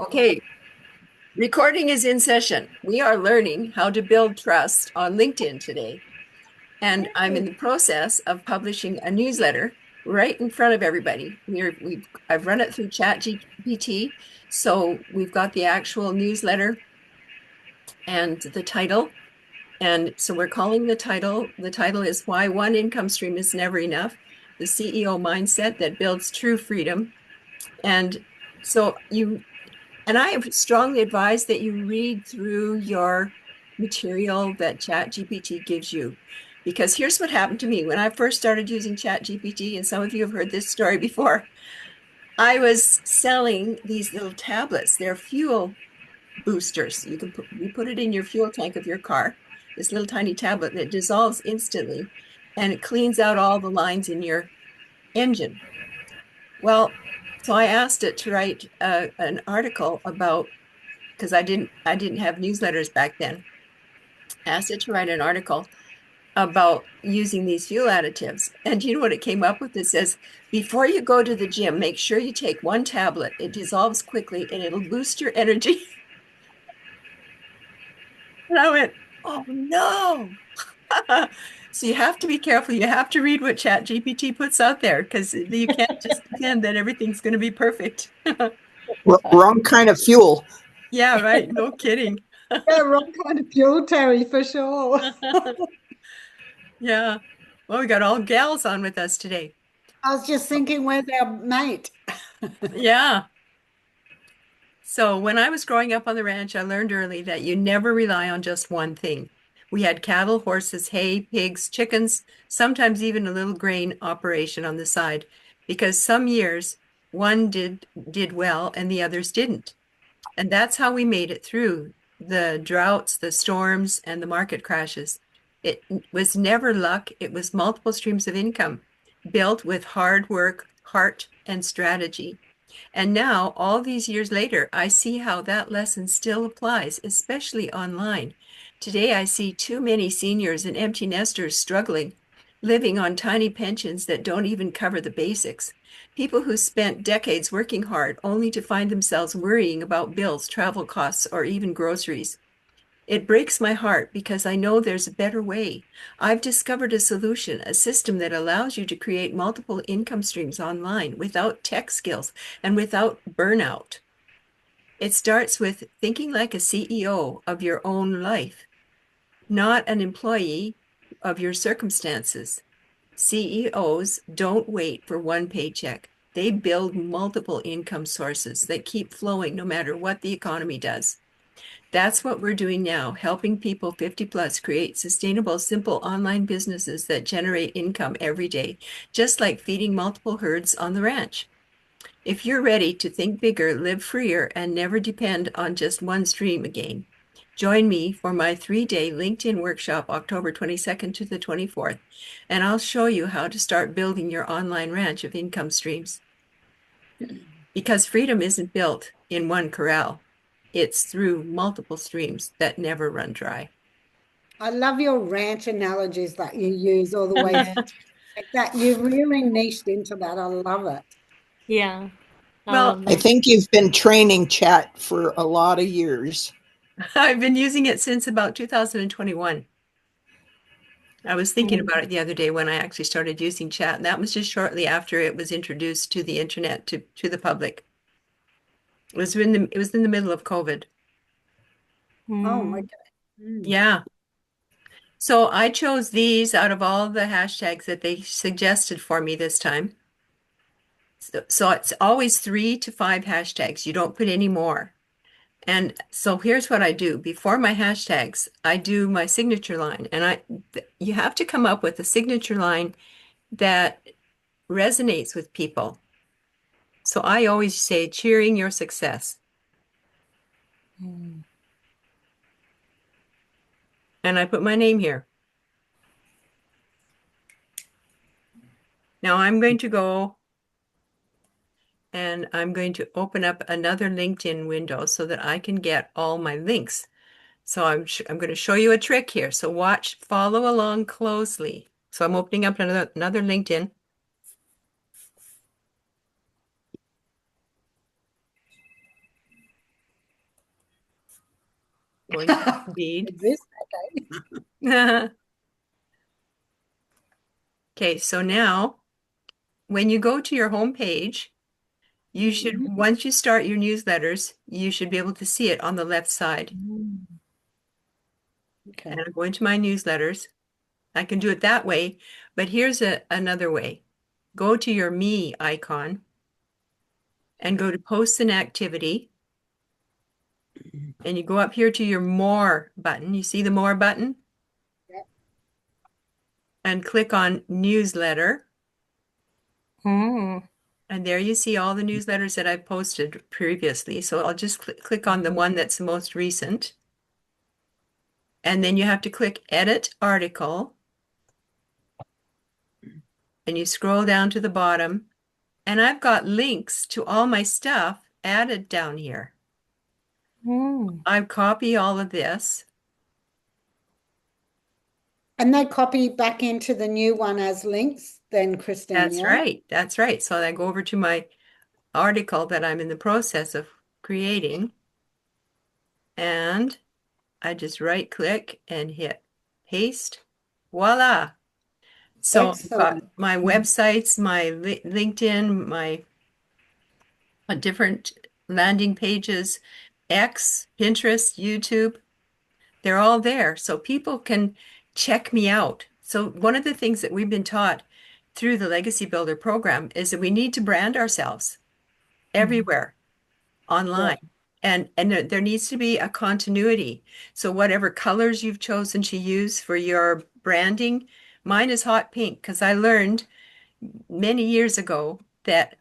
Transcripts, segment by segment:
Okay, recording is in session. We are learning how to build trust on LinkedIn today. And I'm in the process of publishing a newsletter right in front of everybody. I've run it through ChatGPT. So we've got the actual newsletter and the title. And so we're calling the title is Why One Income Stream is Never Enough, the CEO Mindset That Builds True Freedom. And so I have strongly advised that you read through your material that ChatGPT gives you. Because here's what happened to me when I first started using ChatGPT, and some of you have heard this story before. I was selling these little tablets. They're fuel boosters. You put it in your fuel tank of your car, this little tiny tablet that dissolves instantly, and it cleans out all the lines in your engine. Well, so I asked it to write an article about because I didn't have newsletters back then. I asked it to write an article about using these fuel additives. And you know what it came up with? It says, before you go to the gym, make sure you take one tablet. It dissolves quickly and it'll boost your energy. And I went, oh no. So you have to be careful. You have to read what ChatGPT puts out there because you can't just pretend that everything's going to be perfect. Wrong kind of fuel. Yeah, right. No kidding. Yeah, wrong kind of fuel, Terry, for sure. Yeah. Well, we got all gals on with us today. I was just thinking, where's our mate? Yeah. So when I was growing up on the ranch, I learned early that you never rely on just one thing. We had cattle, horses, hay, pigs, chickens, sometimes even a little grain operation on the side, because some years one did well and the others didn't. And that's how we made it through the droughts, the storms, and the market crashes. It was never luck, it was multiple streams of income built with hard work, heart, and strategy. And now, all these years later, I see how that lesson still applies, especially online. Today, I see too many seniors and empty nesters struggling, living on tiny pensions that don't even cover the basics. People who spent decades working hard only to find themselves worrying about bills, travel costs, or even groceries. It breaks my heart because I know there's a better way. I've discovered a solution, a system that allows you to create multiple income streams online without tech skills and without burnout. It starts with thinking like a CEO of your own life, not an employee of your circumstances. CEOs don't wait for one paycheck. They build multiple income sources that keep flowing no matter what the economy does. That's what we're doing now, helping people 50 plus create sustainable, simple online businesses that generate income every day, just like feeding multiple herds on the ranch. If you're ready to think bigger, live freer, and never depend on just one stream again, join me for my 3-day LinkedIn workshop, October 22nd to the 24th, and I'll show you how to start building your online ranch of income streams. Because freedom isn't built in one corral. It's through multiple streams that never run dry. I love your ranch analogies that you use all the way through. Like that you've really niched into that. I love it. Yeah, I Well, love I that. think you've been training chat for a lot of years. I've been using it since about 2021. I was thinking Mm. about it the other day when I actually started using chat, and that was just shortly after it was introduced to the internet to the public. It was in the middle of COVID. Oh my Mm. God. Mm. Yeah. So I chose these out of all the hashtags that they suggested for me this time. So it's always 3 to 5 hashtags. You don't put any more. And so here's what I do. Before my hashtags, I do my signature line. And you have to come up with a signature line that resonates with people. So I always say, cheering your success. Mm. And I put my name here. Now I'm going to go and I'm going to open up another LinkedIn window so that I can get all my links. So I'm going to show you a trick here. So watch, follow along closely. So I'm opening up another LinkedIn. going to indeed. This, okay. Okay, so now when you go to your home page, you should, Mhm. once you start your newsletters, you should be able to see it on the left side. Mm. Okay. And I'm going to my newsletters. I can do it that way, but here's another way. Go to your Me icon and go to Posts and Activity. And you go up here to your More button. You see the More button? Yep. And click on Newsletter. Mm. And there you see all the newsletters that I've posted previously. So I'll just click on the one that's the most recent. And then you have to click Edit Article. And you scroll down to the bottom. And I've got links to all my stuff added down here. Mm. I copy all of this. And they copy back into the new one as links, then, Christine, That's yeah? right. That's right. So I go over to my article that I'm in the process of creating. And I just right click and hit paste. Voila. So I've got Excellent. my websites, my LinkedIn, my different landing pages, X, Pinterest, YouTube. They're all there. So people can check me out. So one of the things that we've been taught through the Legacy Builder program is that we need to brand ourselves everywhere online. And there needs to be a continuity. So whatever colors you've chosen to use for your branding, mine is hot pink because I learned many years ago that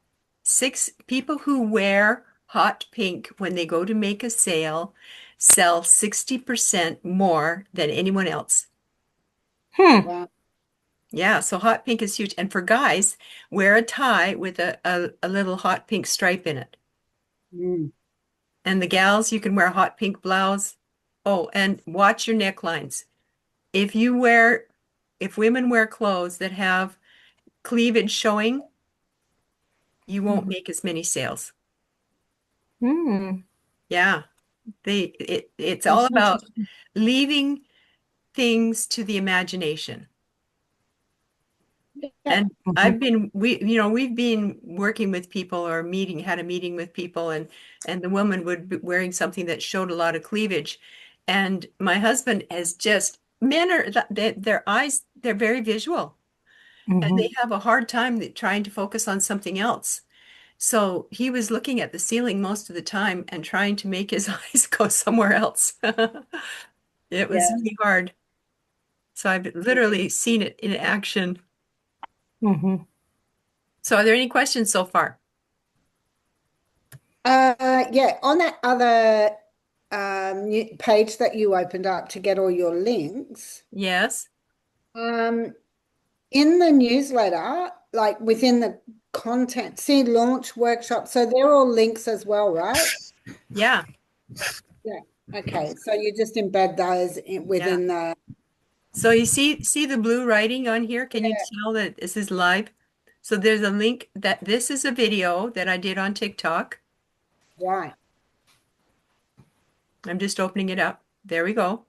people who wear hot pink when they go to make a sale sell 60% more than anyone else. Hmm. Wow. Yeah, so hot pink is huge. And for guys, wear a tie with a little hot pink stripe in it. Mm. And the gals, you can wear a hot pink blouse. Oh, and watch your necklines. If women wear clothes that have cleavage showing, you won't make as many sales. Mm. Yeah, it's all That's about interesting. leaving things to the imagination. Yeah. And Mhm. we've been working with people or had a meeting with people, and the woman would be wearing something that showed a lot of cleavage. And my husband has just, men are, their eyes, they're very visual, and they Mhm. have a hard time trying to focus on something else. So he was looking at the ceiling most of the time and trying to make his eyes go somewhere else. It was Yeah. really hard. So I've literally seen it in action. Mhm. So are there any questions so far? Yeah, on that other page that you opened up to get all your links, Yes. um, in the newsletter, like within the content, see launch workshop. So they're all links as well, right? Yeah. Yeah. Okay. So you just embed those Yeah. within the, So you see the blue writing on here? Can you yeah, tell that this is live? So there's a link that this is a video that I did on TikTok. right. I'm just opening it up. There we go.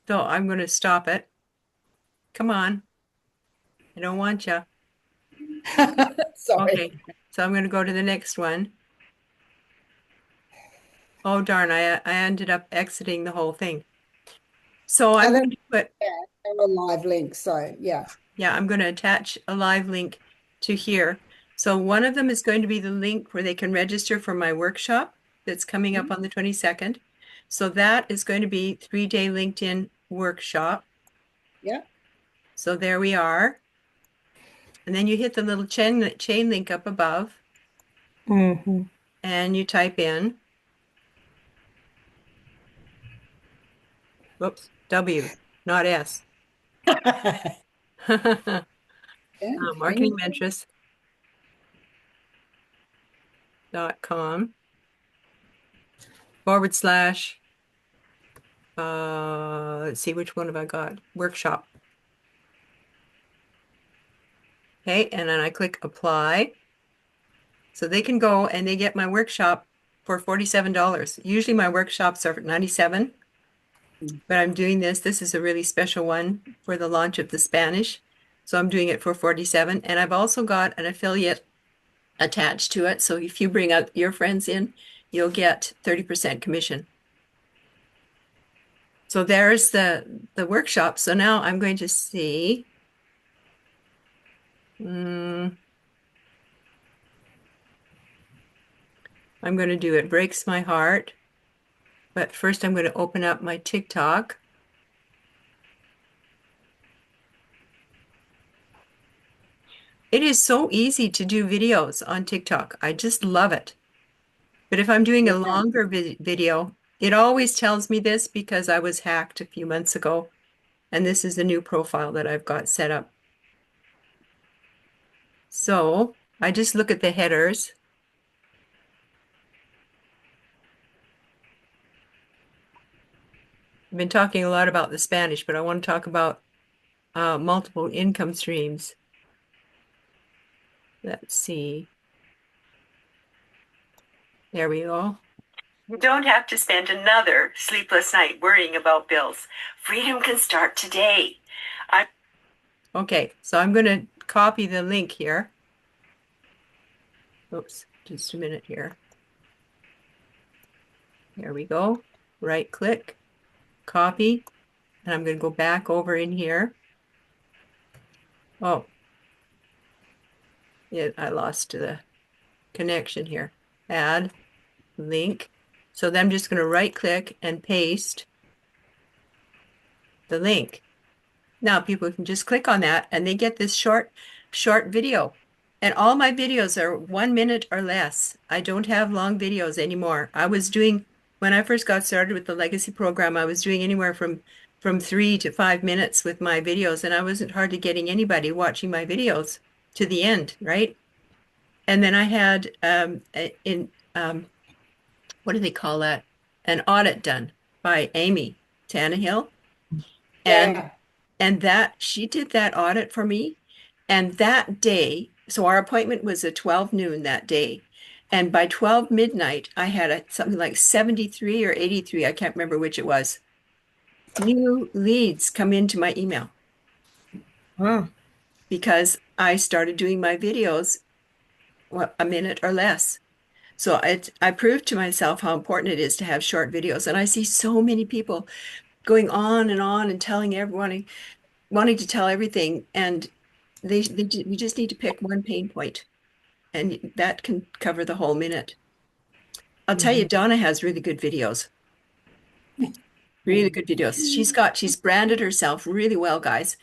So I'm going to stop it. Come on. I don't want you. Sorry. Okay. So I'm going to go to the next one. Oh, darn. I ended up exiting the whole thing. So I'm Other, going to put, yeah, they were live links. So yeah. yeah, I'm going to attach a live link to here. So one of them is going to be the link where they can register for my workshop that's coming up on the 22nd. So that is going to be 3-day LinkedIn workshop. Yeah. So there we are. And then you hit the little chain link up above Mhm. and you type in, whoops, W, not S. Yeah. marketingmentress.com / let's see, which one have I got? Workshop. Okay, and then I click apply. So they can go and they get my workshop for $47. Usually my workshops are $97, but I'm doing this. This is a really special one for the launch of the Spanish. So I'm doing it for $47. And I've also got an affiliate attached to it. So if you bring out your friends in, you'll get 30% commission. So there's the workshop. So now I'm going to see. I'm going to do It Breaks My Heart. But first I'm going to open up my TikTok. It is so easy to do videos on TikTok. I just love it. But if I'm doing a longer video, it always tells me this because I was hacked a few months ago. And this is the new profile that I've got set up. So I just look at the headers. I've been talking a lot about the Spanish, but I want to talk about multiple income streams. Let's see. There we go. You don't have to spend another sleepless night worrying about bills. Freedom can start today. Okay, so I'm going to copy the link here. Oops, just a minute here. There we go. Right click, copy, and I'm going to go back over in here. Oh, yeah, I lost the connection here. Add link. So then I'm just going to right click and paste the link. Now people can just click on that and they get this short video. And all my videos are 1 minute or less. I don't have long videos anymore. I was doing, when I first got started with the Legacy program, I was doing anywhere from 3 to 5 minutes with my videos, and I wasn't hardly getting anybody watching my videos to the end, right? And then I had what do they call that? An audit done by Amy Tannehill. And that she did that audit for me. And that day, so our appointment was at 12 noon that day. And by 12 midnight, I had something like 73 or 83, I can't remember which it was, new leads come into my email. Wow. Because I started doing my videos a minute or less. So I proved to myself how important it is to have short videos. And I see so many people going on and telling everyone, wanting to tell everything. And we just need to pick one pain point, and that can cover the whole minute. I'll tell you, Donna has really good videos. Really good videos. She's branded herself really well, guys.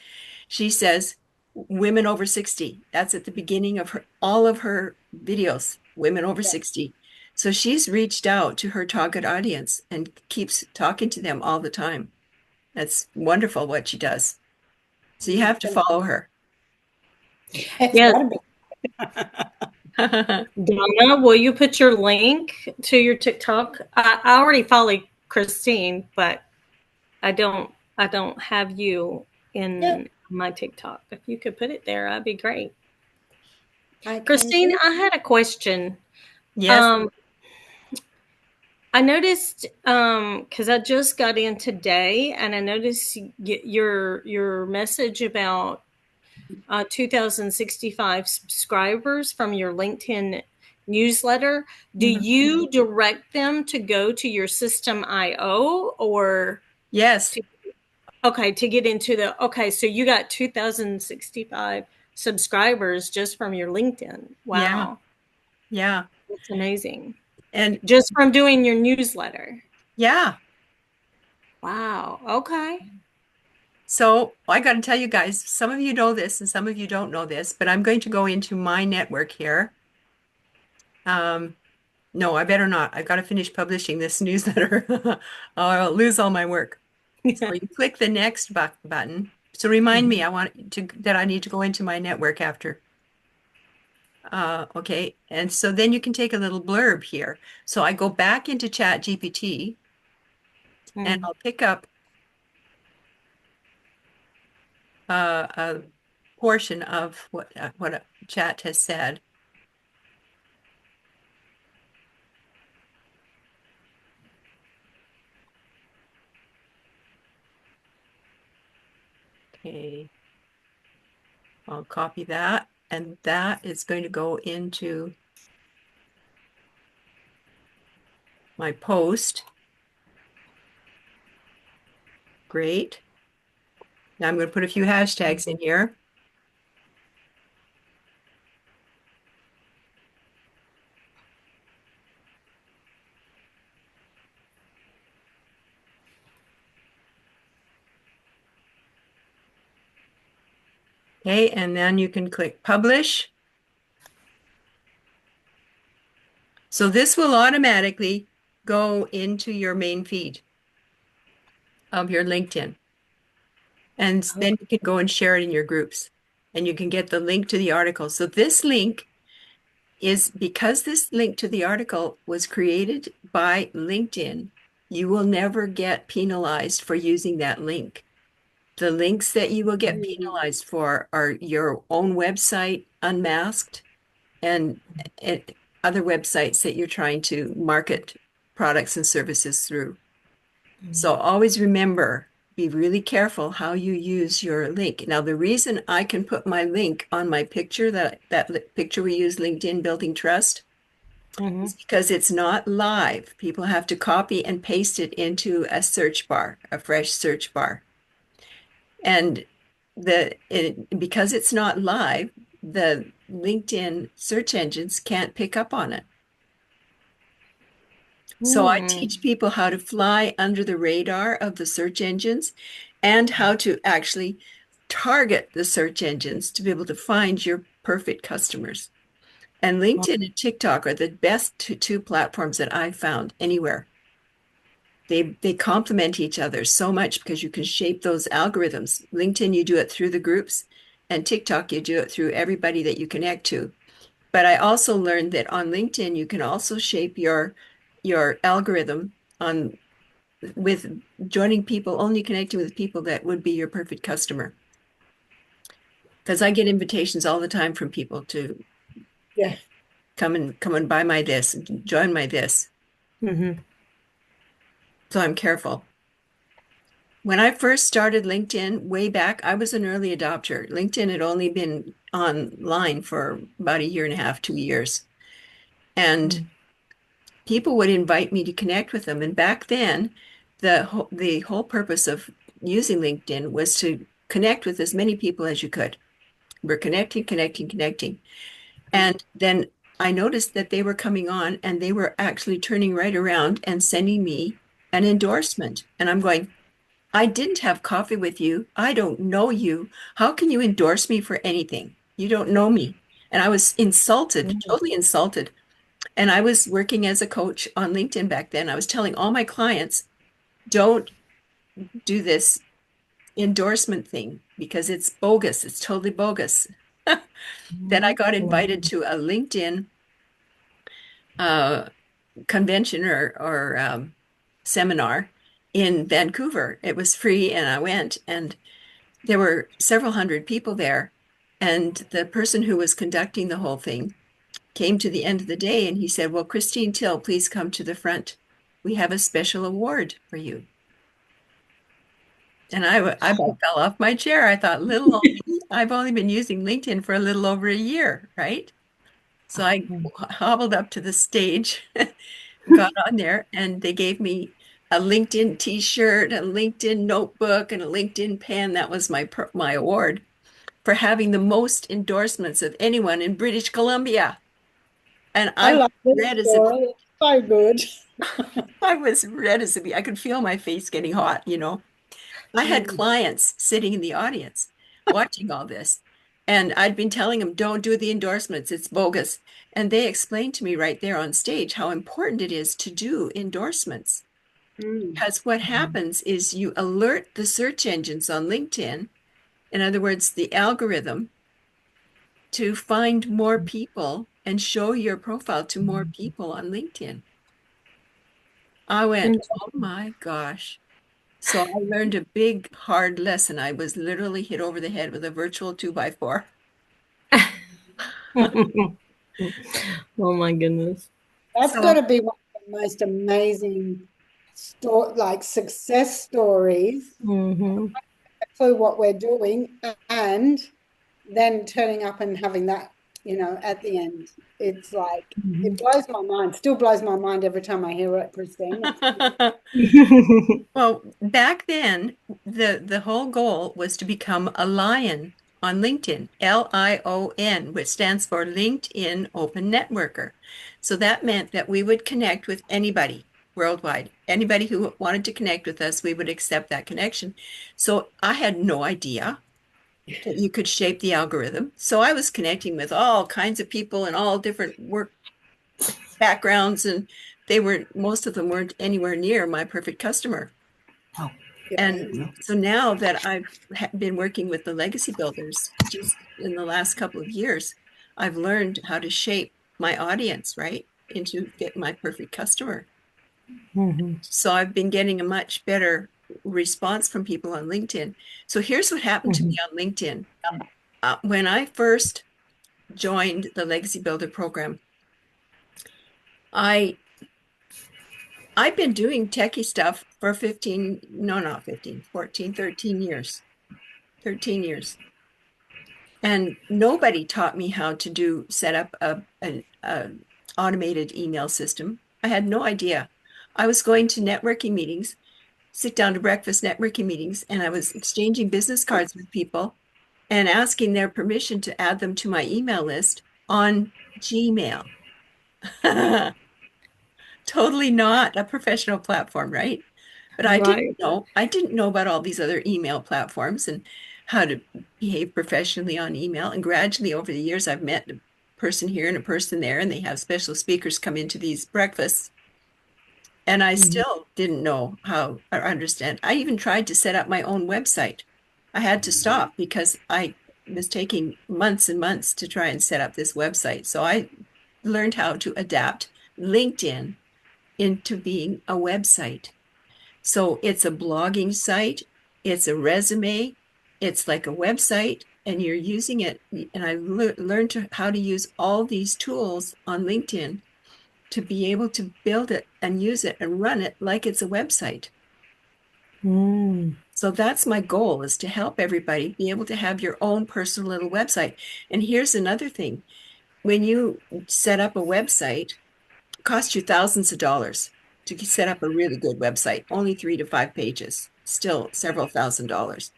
She says women over 60. That's at the beginning of all of her videos, women over 60. So she's reached out to her target audience and keeps talking to them all the time. That's wonderful what she does. So you have to follow her. Yes. Donna, will you put your link to your TikTok? I already follow Christine, but I don't have you in my TikTok. If you could put it there, that'd be great. Christine, I had a question. Yes. I noticed because I just got in today, and I noticed your message about 2,065 subscribers from your LinkedIn newsletter. Do you direct them to go to your System.io or? Yes. To get into so you got 2,065 subscribers just from your LinkedIn. Wow. Yeah. That's amazing. And just from doing your newsletter. Yeah. Wow. Okay. So I got to tell you guys, some of you know this and some of you don't know this, but I'm going to go into my network here. No, I better not. I've got to finish publishing this newsletter. or I'll lose all my work. So you click the next button. So remind me, that I need to go into my network after. Okay, and so then you can take a little blurb here. So I go back into ChatGPT and I'll pick up a portion of what a chat has said. Okay. I'll copy that, and that is going to go into my post. Great. Now I'm going to put a few hashtags in here. Okay, and then you can click publish. So this will automatically go into your main feed of your LinkedIn. And then you can go and share it in your groups, and you can get the link to the article. So this link is, because this link to the article was created by LinkedIn, you will never get penalized for using that link. The links that you will get penalized for are your own website, Unmasked, and other websites that you're trying to market products and services through. So always remember, be really careful how you use your link. Now, the reason I can put my link on my picture, that picture we use, LinkedIn Building Trust, is because it's not live. People have to copy and paste it into a search bar, a fresh search bar. And because it's not live, the LinkedIn search engines can't pick up on it. So I teach people how to fly under the radar of the search engines and how to actually target the search engines to be able to find your perfect customers. And LinkedIn and TikTok are the best two platforms that I've found anywhere. They complement each other so much because you can shape those algorithms. LinkedIn, you do it through the groups, and TikTok, you do it through everybody that you connect to. But I also learned that on LinkedIn, you can also shape your algorithm with joining people, only connecting with people that would be your perfect customer. Because I get invitations all the time from people to come and buy my this, join my this. So I'm careful. When I first started LinkedIn way back, I was an early adopter. LinkedIn had only been online for about a year and a half, 2 years. And people would invite me to connect with them. And back then, the whole purpose of using LinkedIn was to connect with as many people as you could. We're connecting. And then I noticed that they were coming on and they were actually turning right around and sending me an endorsement. And I'm going, I didn't have coffee with you. I don't know you. How can you endorse me for anything? You don't know me. And I was insulted, totally insulted. And I was working as a coach on LinkedIn back then. I was telling all my clients, don't do this endorsement thing because it's bogus. It's totally bogus. Then I got invited to a LinkedIn convention or seminar in Vancouver. It was free, and I went, and there were several hundred people there. And the person who was conducting the whole thing came to the end of the day, and he said, well, Christine Till, please come to the front. We have a special award for you. And I about fell off my chair. I thought, little old me, I've only been using LinkedIn for a little over a year, right? So I hobbled up to the stage, got on there, and they gave me a LinkedIn t-shirt, a LinkedIn notebook, and a LinkedIn pen. That was my award for having the most endorsements of anyone in British Columbia. And I love this red as story. It's so good. I was red as a bee. I could feel my face getting hot, I had clients sitting in the audience watching all this. And I'd been telling them, don't do the endorsements, it's bogus. And they explained to me right there on stage how important it is to do endorsements. Because what happens is you alert the search engines on LinkedIn, in other words, the algorithm, to find more people and show your profile to more people on LinkedIn. I went, oh my gosh. So I learned a big, hard lesson. I was literally hit over the head with a virtual 2x4. Oh my goodness. That's So- got to be one of the most amazing success stories. a clue what we're doing, and then turning up and having that, at the end. It's like, it blows my mind, still blows my mind every time I hear it, Christine. Well, back then, the whole goal was to become a lion on LinkedIn, LION, which stands for LinkedIn Open Networker. So that meant that we would connect with anybody worldwide. Anybody who wanted to connect with us, we would accept that connection. So I had no idea that you could shape the algorithm. So I was connecting with all kinds of people and all different work backgrounds, and most of them weren't anywhere near my perfect customer. And so now that I've been working with the legacy builders just in the last couple of years, I've learned how to shape my audience, right, into fit my perfect customer. So I've been getting a much better response from people on LinkedIn. So here's what happened to me on LinkedIn. When I first joined the Legacy Builder program, I've been doing techie stuff for 14, 13 years. 13 years. And nobody taught me how to set up an automated email system. I had no idea. I was going to networking meetings, sit down to breakfast networking meetings, and I was exchanging business cards with people and asking their permission to add them to my email list on Gmail. Totally not a professional platform, right? But I didn't know. I didn't know about all these other email platforms and how to behave professionally on email. And gradually over the years, I've met a person here and a person there, and they have special speakers come into these breakfasts. And I still didn't know how or understand. I even tried to set up my own website. I had to stop because I was taking months and months to try and set up this website. So I learned how to adapt LinkedIn into being a website. So it's a blogging site, it's a resume, it's like a website, and you're using it. And I learned how to use all these tools on LinkedIn to be able to build it and use it and run it like it's a website. So that's my goal, is to help everybody be able to have your own personal little website. And here's another thing. When you set up a website, it costs you thousands of dollars to set up a really good website, only 3 to 5 pages, still several $1,000s.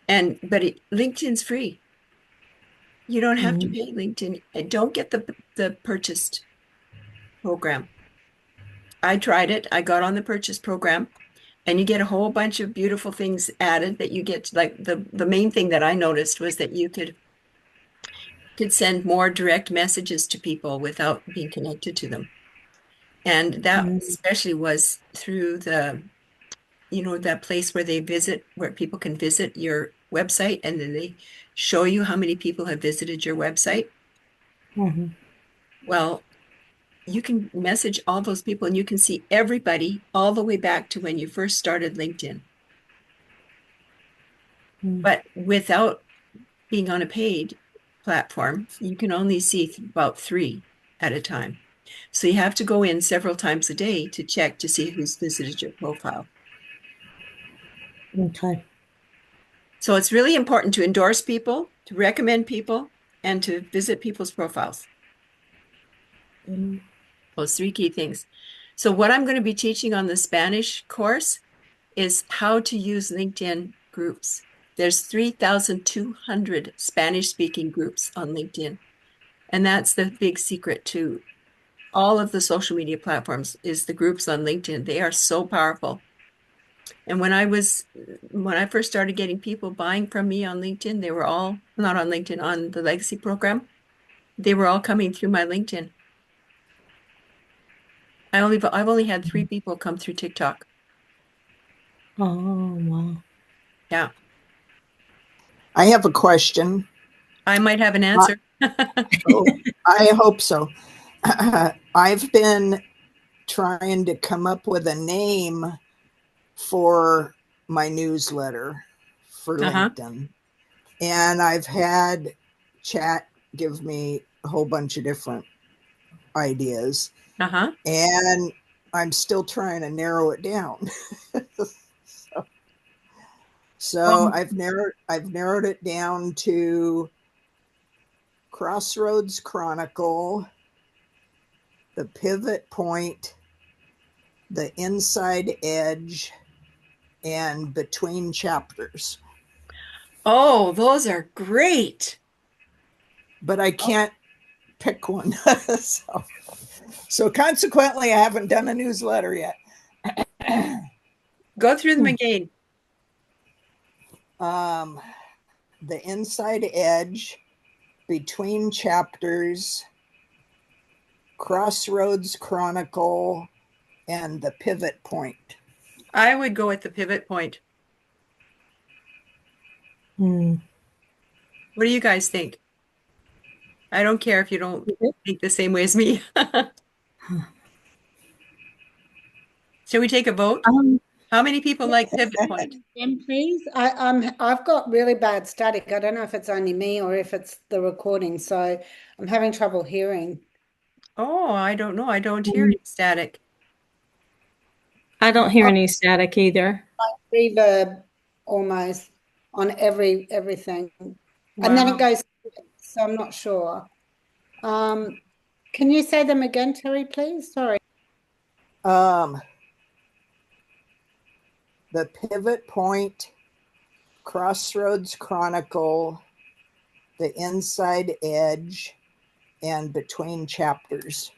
But LinkedIn's free. You don't have to pay LinkedIn. And don't get the purchased program. I tried it. I got on the purchase program, and you get a whole bunch of beautiful things added that you get. Like the main thing that I noticed was that you could send more direct messages to people without being connected to them. And that especially was through that place where where people can visit your website, and then they show you how many people have visited your website. Well, you can message all those people and you can see everybody all the way back to when you first started LinkedIn. But without being on a paid platform, you can only see about 3 at a time. So you have to go in several times a day to check to see who's visited your profile. Okay. So it's really important to endorse people, to recommend people, and to visit people's profiles. Those 3 key things. So what I'm going to be teaching on the Spanish course is how to use LinkedIn groups. There's 3,200 Spanish-speaking groups on LinkedIn. And that's the big secret to all of the social media platforms, is the groups on LinkedIn. They are so powerful. And when I first started getting people buying from me on LinkedIn, they were all not on LinkedIn, on the Legacy program. They were all coming through my LinkedIn. I've only had 3 people come through TikTok. Oh, wow. Yeah. I have a question. I might have an answer. Oh, I hope so. I've been trying to come up with a name for my newsletter for LinkedIn. And I've had chat give me a whole bunch of different ideas. And I'm still trying to narrow it down. So I've narrowed it down to Crossroads Chronicle, the Pivot Point, the Inside Edge, and Between Chapters. Oh, those are great. But I can't pick one. So consequently, I haven't done a newsletter yet. Go through them again. The Inside Edge, Between Chapters, Crossroads Chronicle, and the Pivot Point. I would go with the Pivot Point. What do you guys think? I don't care if you don't think the same way as me. Shall we take a vote? How many people like Pivot Point? Please. I've got really bad static. I don't know if it's only me or if it's the recording, so I'm having trouble hearing. Oh, I don't know. I don't hear any static. I don't hear any static either. Reverb almost on everything. Wow. And then it goes, so I'm not sure. Can you say them again, Terry, please? Sorry. The Pivot Point, Crossroads Chronicle, the Inside Edge, and Between Chapters.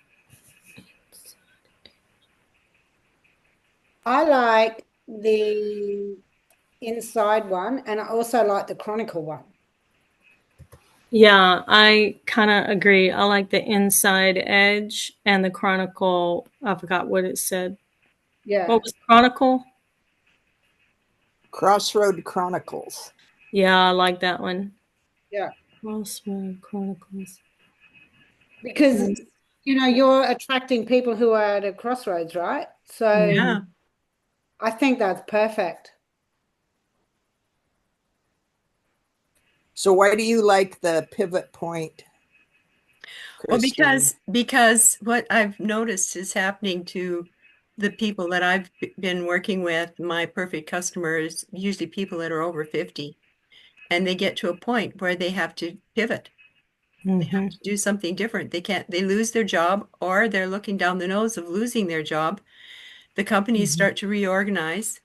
I like the Inside one, and I also like the Chronicle one. Yeah, I kind of agree. I like the Inside Edge and the Chronicle. I forgot what it said. Yeah. What was Chronicle? Crossroad Chronicles. Yeah, I like that one. Yeah. Crossroad Chronicles. Because, you're attracting people who are at a crossroads, right? So Yeah. I think that's perfect. So why do you like the Pivot Point, Well, Christine? because what I've noticed is happening to the people that I've been working with, my perfect customers, usually people that are over 50, and they get to a point where they have to pivot. They have to do something different. They lose their job, or they're looking down the nose of losing their job. The companies start to reorganize,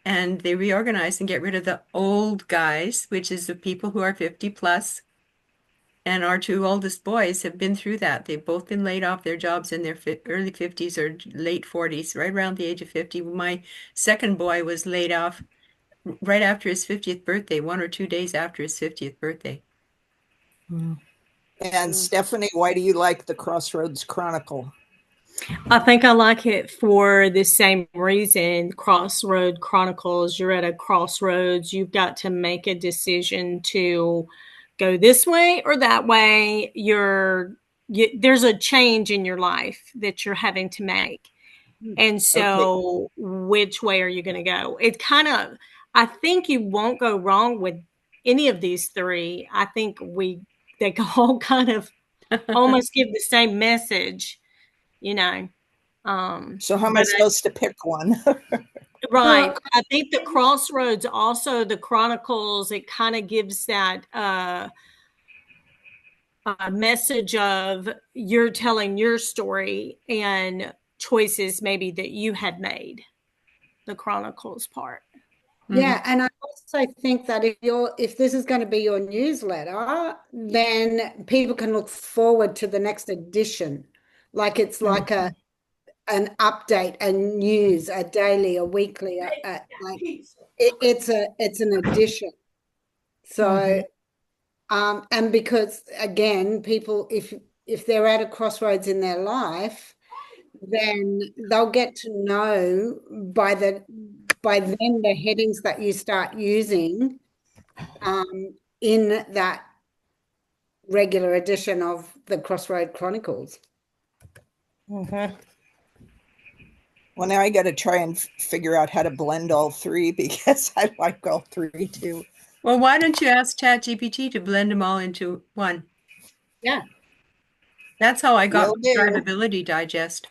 and they reorganize and get rid of the old guys, which is the people who are 50 plus. And our two oldest boys have been through that. They've both been laid off their jobs in their early 50s or late 40s, right around the age of 50. My second boy was laid off right after his 50th birthday, 1 or 2 days after his 50th birthday. And Stephanie, why do you like the Crossroads Chronicle? I think I like it for the same reason. Crossroad Chronicles, you're at a crossroads. You've got to make a decision to go this way or that way. There's a change in your life that you're having to make. And so which way are you going to go? I think you won't go wrong with any of these three. I think they all kind of almost give the same message, So how am I supposed to pick one? Right. I think the Crossroads, also the Chronicles, it kind of gives that message of you're telling your story and choices maybe that you had made, the Chronicles part. Yeah, and I also think that if this is going to be your newsletter, then people can look forward to the next edition. Like it's like an update, a news, a daily, a weekly, it's an addition. So, and because again, people, if they're at a crossroads in their life, then they'll get to know by then the headings that you start using in that regular edition of the Crossroad Chronicles. Well, now I got to try and figure out how to blend all three because I like all three too. Well, why don't you ask ChatGPT to blend them all into one? Yeah. That's how I got Will do. Drivability Digest.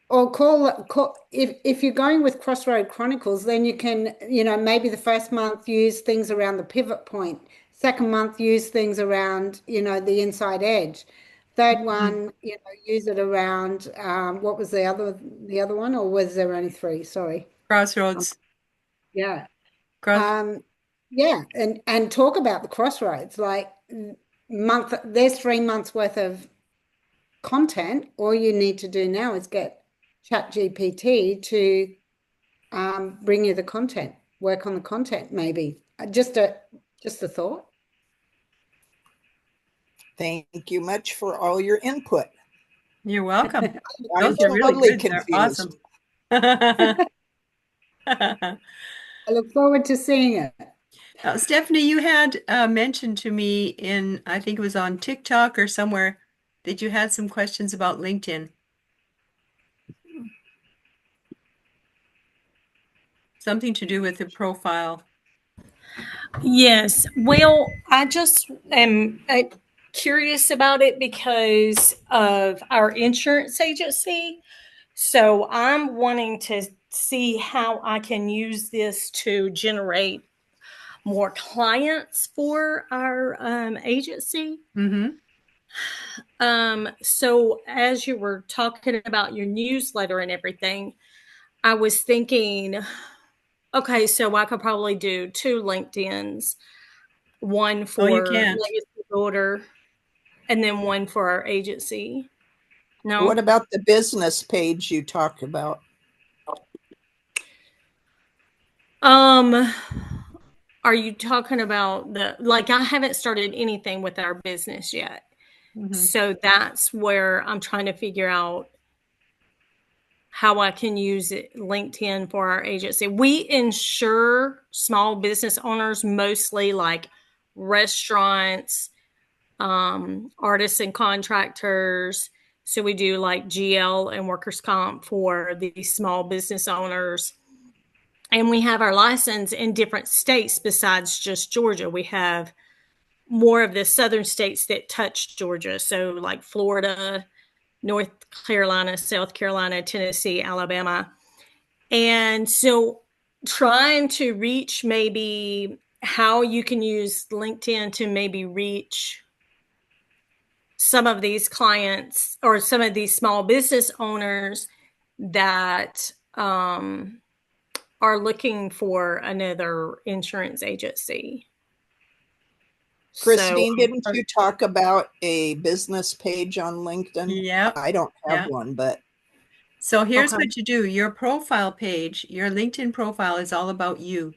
Or call if you're going with Crossroad Chronicles, then you can, maybe the first month use things around the pivot point. Second month use things around, the inside edge. Third Mhm. one, use it around what was the other one, or was there only three? Sorry. Crossroads. Yeah. Cross. Um, yeah, and talk about the crossroads. Like there's 3 months worth of content. All you need to do now is get ChatGPT to bring you the content, work on the content, maybe. Just a thought. Thank you much for all your input. You're welcome. I'm Those are really totally good. They're confused. awesome. I look forward to seeing it. Stephanie, you had mentioned to me in, I think it was on TikTok or somewhere, that you had some questions about LinkedIn. Something to do with the profile. Yes. Well, I just am curious about it because of our insurance agency. So I'm wanting to see how I can use this to generate more clients for our agency. Mm-hmm. So as you were talking about your newsletter and everything, I was thinking, okay, so I could probably do two LinkedIn's, one Oh, you for can't. Legacy Builder and then one for our agency. What No? about the business page you talked about? Um, are you talking about like I haven't started anything with our business yet. Mm-hmm. So that's where I'm trying to figure out how I can use LinkedIn for our agency. We insure small business owners, mostly like restaurants, artists and contractors. So we do like GL and workers' comp for these small business owners. And we have our license in different states besides just Georgia. We have more of the southern states that touch Georgia. So like Florida, North Carolina, South Carolina, Tennessee, Alabama. And so trying to reach maybe how you can use LinkedIn to maybe reach some of these clients or some of these small business owners that are looking for another insurance agency. So, Christine, didn't you talk about a business page on LinkedIn? Yeah. I don't have Yeah. one, but So here's okay. what you do. Your profile page, your LinkedIn profile is all about you.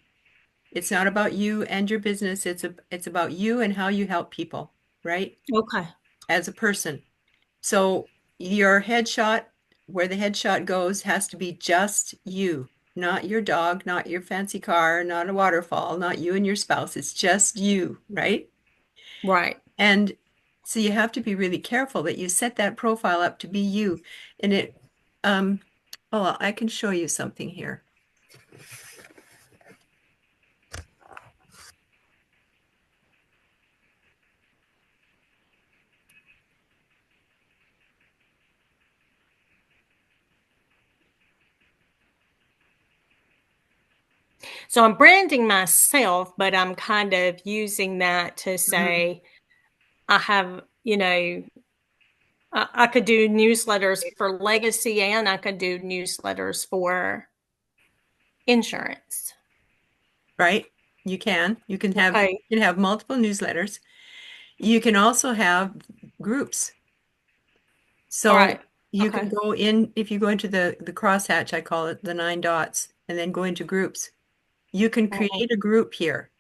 It's not about you and your business. It's about you and how you help people, right? Okay. As a person. So your headshot, where the headshot goes, has to be just you, not your dog, not your fancy car, not a waterfall, not you and your spouse. It's just you, right? Right. And so you have to be really careful that you set that profile up to be you. And um, oh, I can show you something here. So I'm branding myself, but I'm kind of using that to Mhm. say I have, I could do newsletters for legacy and I could do newsletters for insurance. Right? You can. Okay. You can have multiple newsletters. You can also have groups. All So right. you can Okay. go in, if you go into the crosshatch, I call it the 9 dots, and then go into groups. You can Mhm. create a group here,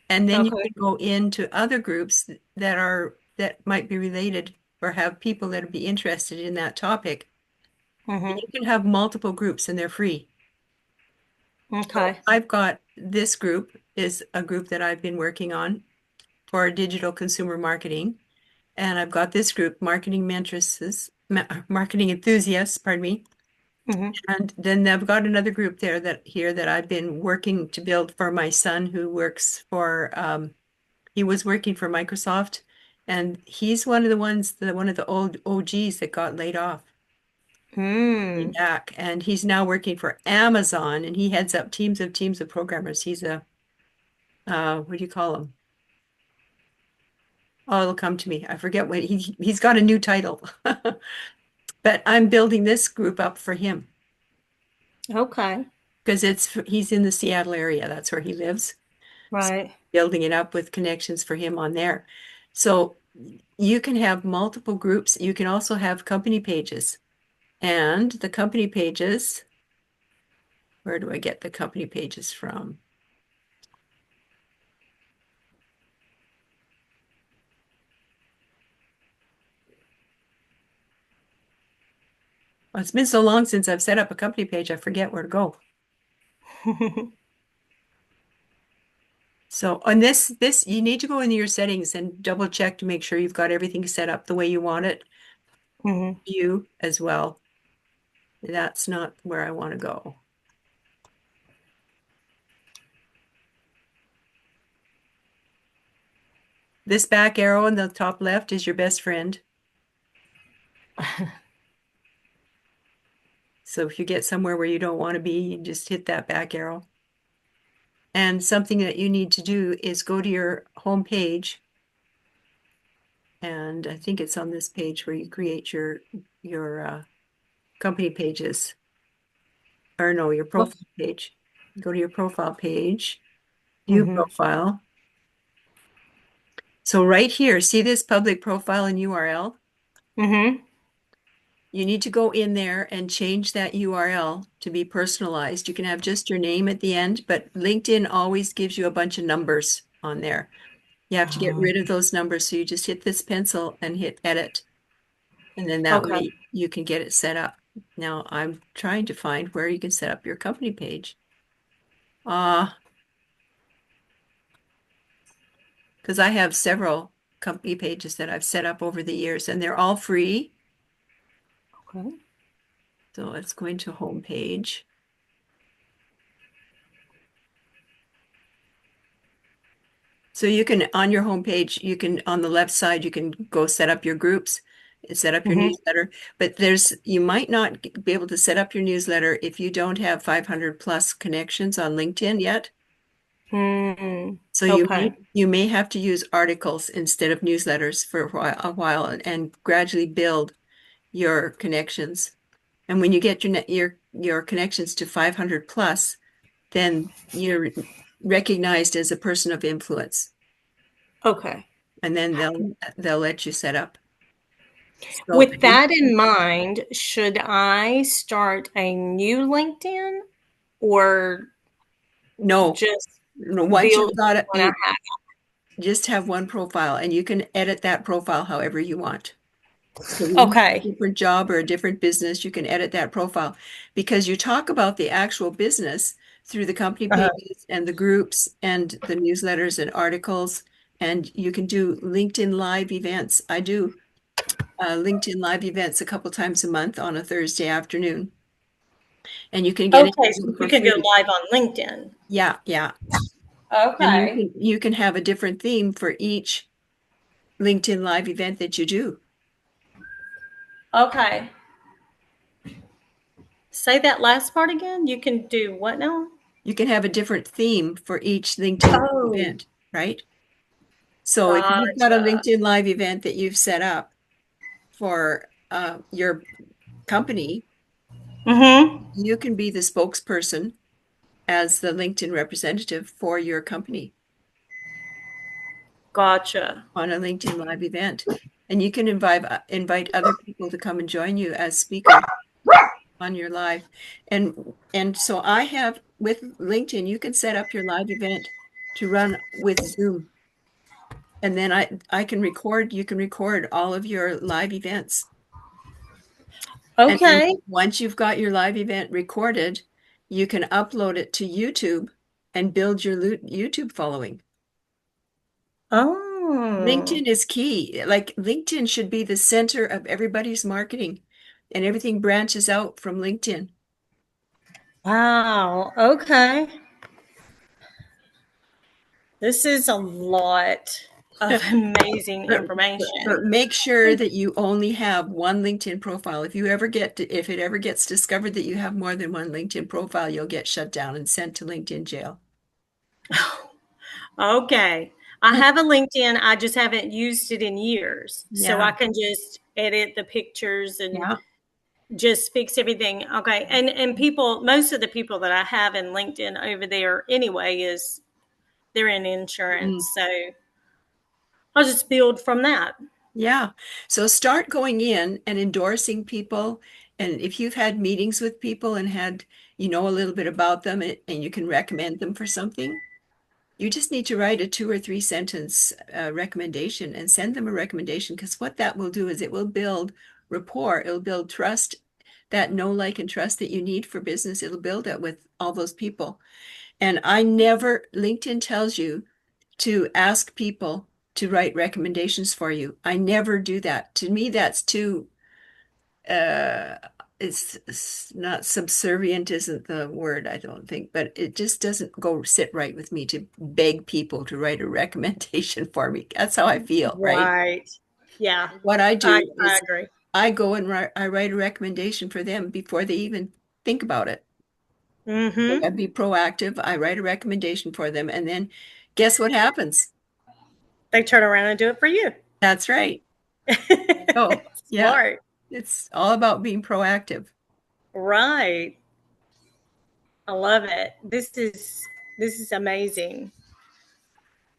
and then you Okay. can go into other groups that might be related or have people that would be interested in that topic. And Hmm. you can have multiple groups and they're free. So Okay. I've got this group is a group that I've been working on for digital consumer marketing. And I've got this group, marketing enthusiasts, pardon me. Hmm. And then I've got another group there that I've been working to build for my son who works for he was working for Microsoft and he's one of the old OGs that got laid off. Hmm. back, and he's now working for Amazon, and he heads up teams of programmers. He's a what do you call him? Oh, it'll come to me. I forget what he's got a new title. But I'm building this group up for him Okay. because he's in the Seattle area. That's where he lives. So Right. building it up with connections for him on there. So you can have multiple groups. You can also have company pages. And the company pages, where do I get the company pages from? Well, it's been so long since I've set up a company page, I forget where to go. So on this, you need to go into your settings and double check to make sure you've got everything set up the way you want it. Mhm. You as well. That's not where I want to go. This back arrow in the top left is your best friend. So if you get somewhere where you don't want to be, you just hit that back arrow. And something that you need to do is go to your home page. And I think it's on this page where you create your company pages. Or no, your profile page. Go to your profile page, view Mhm. profile. So right here, see this public profile and URL? Mhm. You need to go in there and change that URL to be personalized. You can have just your name at the end, but LinkedIn always gives you a bunch of numbers on there. You have to get rid of those numbers. So you just hit this pencil and hit edit. And then that Okay. way you can get it set up. Now I'm trying to find where you can set up your company page. Because I have several company pages that I've set up over the years and they're all free. Okay. So let's go into home page. So you can, on your home page, you can, on the left side, you can go set up your groups and set up your Mhm. newsletter. But you might not be able to set up your newsletter if you don't have 500 plus connections on LinkedIn yet. Mm. So Okay. you may have to use articles instead of newsletters for a while and gradually build your connections. And when you get your connections to 500 plus, then you're recognized as a person of influence, Okay. and then they'll let you set up. So With that in mind, should I start a new LinkedIn or no, just once build you've got it, one I you have? just have one profile, and you can edit that profile however you want. So when you have a Okay. different job or a different business, you can edit that profile because you talk about the actual business through the company Uh-huh. pages and the groups and the newsletters and articles. And you can do LinkedIn Live events. I do LinkedIn Live events a couple times a month on a Thursday afternoon. And you can get Okay, into so them you for can go free. live on LinkedIn. Yeah, yeah. And Okay. you can have a different theme for each LinkedIn Live event that you do. Okay. Say that last part again. You can do what now? You can have a different theme for each LinkedIn Oh, event, right? So if you've got a gotcha. LinkedIn Live event that you've set up for your company, Mm-hmm. you can be the spokesperson as the LinkedIn representative for your company Gotcha. on a LinkedIn Live event. And you can invite other people to come and join you as speakers on your live. And so I have with LinkedIn, you can set up your live event to run with Zoom. And then I can record, you can record all of your live events. And then Okay. once you've got your live event recorded, you can upload it to YouTube and build your YouTube following. Oh, LinkedIn is key. Like LinkedIn should be the center of everybody's marketing, and everything branches out from LinkedIn. wow. Okay. This is a lot. of amazing But information. make sure that you only have one LinkedIn profile. If it ever gets discovered that you have more than one LinkedIn profile, you'll get shut down and sent to LinkedIn jail. Okay. I have a LinkedIn. I just haven't used it in years. So Yeah. I can just edit the pictures and Yeah. just fix everything. Okay. And people, most of the people that I have in LinkedIn over there anyway they're in insurance. So I'll just build from that. Yeah. So start going in and endorsing people. And if you've had meetings with people and a little bit about them and you can recommend them for something, you just need to write a 2 or 3 sentence recommendation and send them a recommendation, because what that will do is it will build rapport. It'll build trust, that know, like, and trust that you need for business. It'll build that with all those people. And LinkedIn tells you to ask people to write recommendations for you. I never do that. To me, that's too, uh, it's not subservient, isn't the word, I don't think, but it just doesn't go sit right with me to beg people to write a recommendation for me. That's how I feel, right? Right. Yeah. What I do I is agree. I go and I write a recommendation for them before they even think about it. Mm-hmm. I'd be proactive. I write a recommendation for them, and then guess what happens? They turn around and do it for you. That's right. Oh, yeah. Smart. It's all about being proactive. Right. I love it. This is amazing.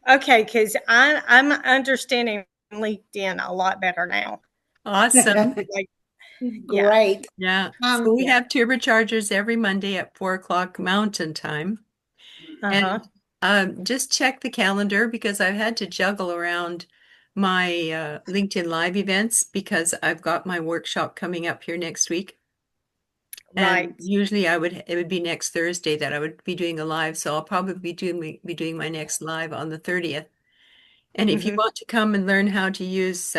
Okay, because I'm understanding LinkedIn a lot better now. Awesome. Like, yeah. Great. Yeah. So we Yeah. have turbochargers every Monday at 4 o'clock Mountain Time. Uh-huh. And just check the calendar, because I've had to juggle around my LinkedIn Live events because I've got my workshop coming up here next week. Right. And usually it would be next Thursday that I would be doing a live. So I'll probably be doing my next live on the 30th. And if you Mhm. want to come and learn how to use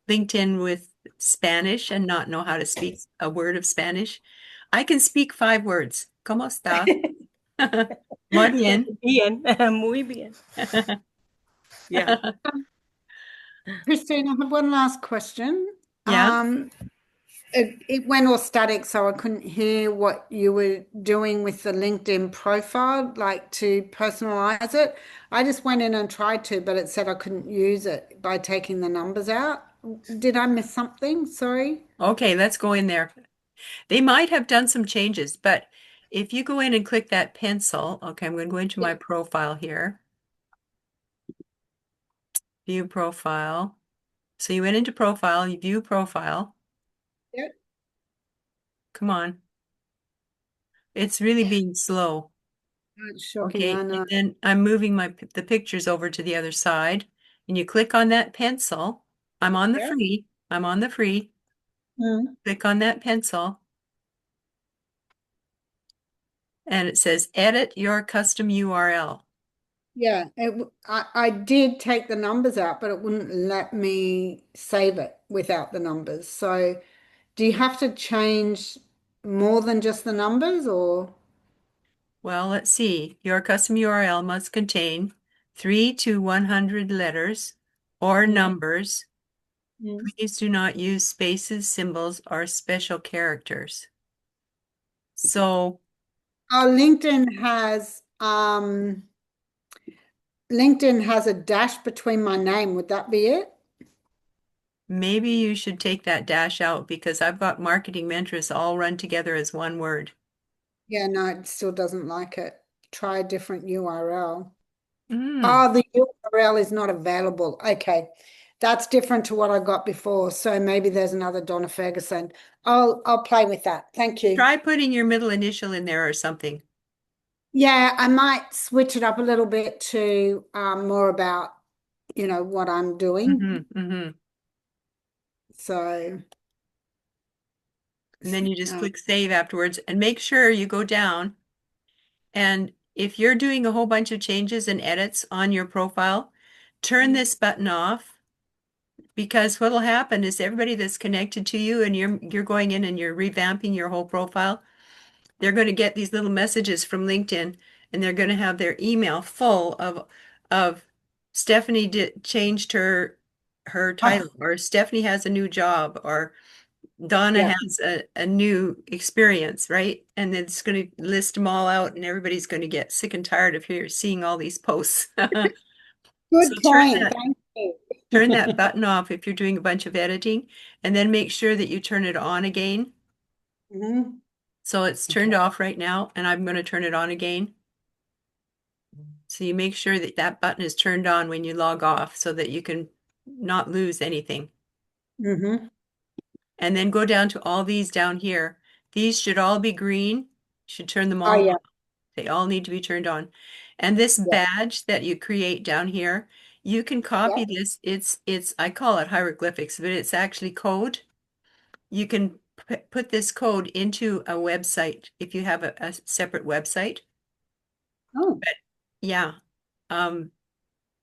LinkedIn with Spanish and not know how to speak a word of Spanish, I can speak 5 words. ¿Cómo está? Muy bien. Bien. Muy bien. Yeah. Christine, I have one last question. Yeah. It went all static, so I couldn't hear what you were doing with the LinkedIn profile, like to personalize it. I just went in and tried to, but it said I couldn't use it by taking the numbers out. Did I miss something? Sorry. Okay, let's go in there. They might have done some changes, but if you go in and click that pencil, okay, I'm going to go into my profile here. View profile. So you went into profile, you view profile. Yep. Come on. It's really being slow. It's shocking, Okay, I know. and then I'm moving the pictures over to the other side, and you click on that pencil. I'm on the Yeah. free. I'm on the free. Mm. Click on that pencil, and it says edit your custom URL. Yeah, I did take the numbers out, but it wouldn't let me save it without the numbers. So do you have to change more than just the numbers or? Well, let's see. Your custom URL must contain 3 to 100 letters or Mm. numbers. Mm. Please do not use spaces, symbols, or special characters. So Oh, LinkedIn has a dash between my name. Would that be it? maybe you should take that dash out, because I've got marketing mentors all run together as one word. Yeah, no, it still doesn't like it. Try a different URL. Mm. Oh, the URL is not available. Okay. That's different to what I got before. So maybe there's another Donna Ferguson. I'll play with that. Thank you. Try putting your middle initial in there or something. Yeah, I might switch it up a little bit to more about, what I'm doing. Mm-hmm. So, And then you just uh, click save afterwards, and make sure you go down. And if you're doing a whole bunch of changes and edits on your profile, turn this button off, because what'll happen is everybody that's connected to you and you're going in and you're revamping your whole profile, they're going to get these little messages from LinkedIn, and they're going to have their email full of Stephanie changed her title, or Stephanie has a new job, or Donna Yeah. has a new experience, right? And it's going to list them all out, and everybody's going to get sick and tired of seeing all these posts. Good So point. Thank you. turn that button off if you're doing a bunch of editing, and then make sure that you turn it on again. Mhm. So it's turned off right now, and I'm going to turn it on again. So you make sure that that button is turned on when you log off so that you can not lose anything. Mhm. And then go down to all these down here. These should all be green. You should turn them Oh, all yeah. on. They all need to be turned on. And this Yeah. badge that you create down here, you can copy this. It's I call it hieroglyphics, but it's actually code. You can put this code into a website if you have a separate website. Oh, Yeah. Um,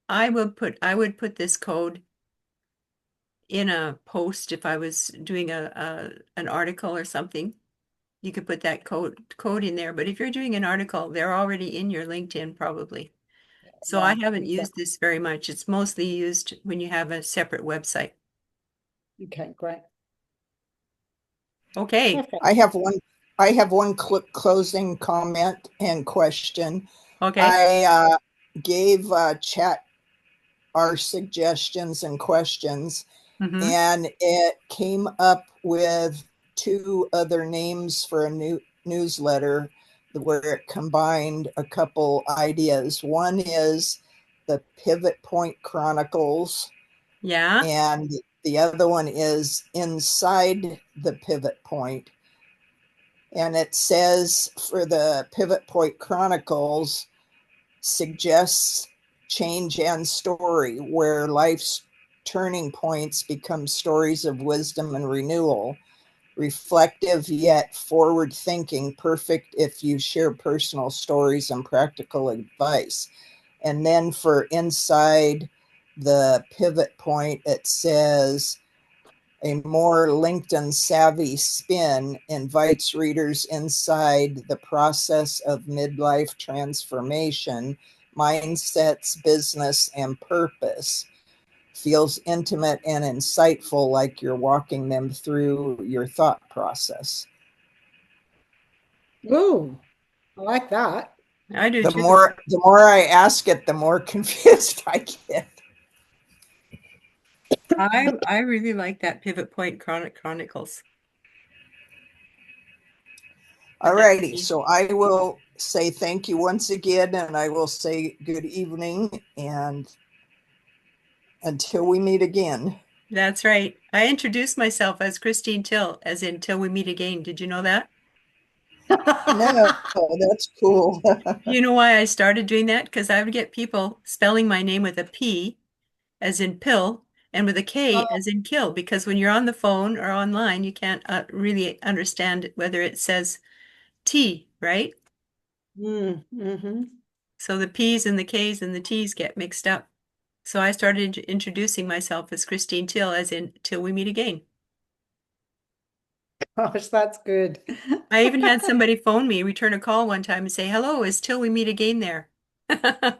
I would put this code in a post if I was doing a an article or something. You could put that code in there. But if you're doing an article, they're already in your LinkedIn probably. So I yeah, haven't used exactly. this very much. It's mostly used when you have a separate website. Okay, great. Okay. Perfect. I have one closing comment and question. Okay. I gave chat our suggestions and questions, Mm-hmm. and it came up with two other names for a new newsletter where it combined a couple ideas. One is the Pivot Point Chronicles, Yeah. and the other one is Inside the Pivot Point. And it says for the Pivot Point Chronicles, suggests change and story, where life's turning points become stories of wisdom and renewal, reflective yet forward thinking, perfect if you share personal stories and practical advice. And then for Inside the Pivot Point, it says a more LinkedIn savvy spin invites readers inside the process of midlife transformation, mindsets, business, and purpose. Feels intimate and insightful, like you're walking them through your thought process. Ooh, I like that. I do The too. more I ask it, the more confused I get. I really like that Pivot Point Chronicles. But All that's righty, me. so I will say thank you once again, and I will say good evening, and until we meet again. That's right. I introduced myself as Christine Till, as in till we meet again. Did you know that? No, that's cool. You know why I started doing that? Because I would get people spelling my name with a P, as in pill, and with a K, Oh, as in kill. Because when you're on the phone or online, you can't really understand whether it says T, right? mm-hmm. So the P's and the K's and the T's get mixed up. So I started introducing myself as Christine Till, as in till we meet again. Gosh, that's good. I even had somebody phone me, return a call one time and say, hello, is till we meet again there? I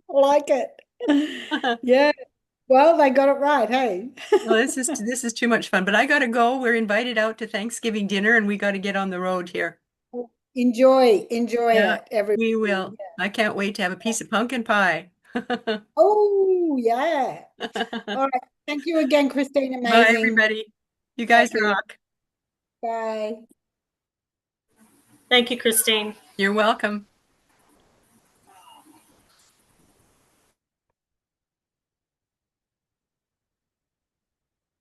like it. Yeah. Well, they got it right, hey. Well, this is too much fun, but I gotta go. We're invited out to Thanksgiving dinner and we got to get on the road here. Enjoy Yeah, it, everybody. we will. I can't wait to have a piece of pumpkin pie. Oh, yeah. All right. Thank you again, Christine. Bye, Amazing. everybody. You Thank guys you. rock. Bye. Thank you, Christine. You're welcome.